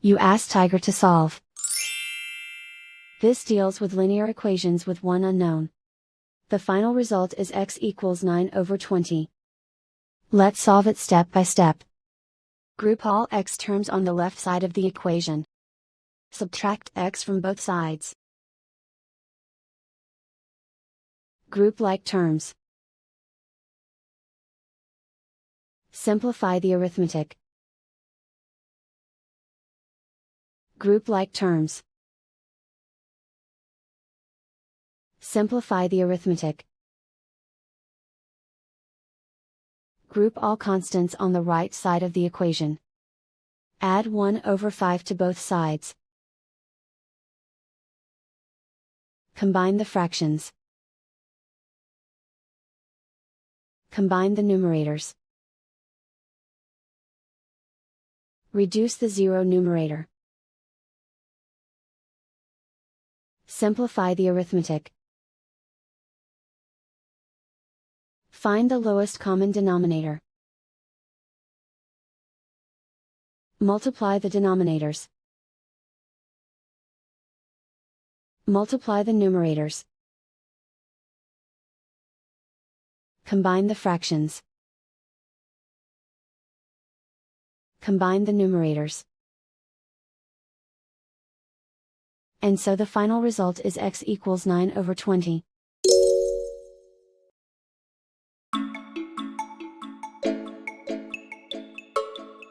You ask Tiger to solve. This deals with linear equations with one unknown. The final result is x equals 9/20. Let's solve it step by step. Group all x terms on the left side of the equation. Subtract x from both sides. Group like terms. Simplify the arithmetic. Group like terms. Simplify the arithmetic. Group all constants on the right side of the equation. Add 1/5 to both sides. Combine the fractions. Combine the numerators. Reduce the zero numerator. Simplify the arithmetic. Find the lowest common denominator. Multiply the denominators. Multiply the numerators. Combine the fractions. Combine the numerators. And so the final result is x equals 9/20.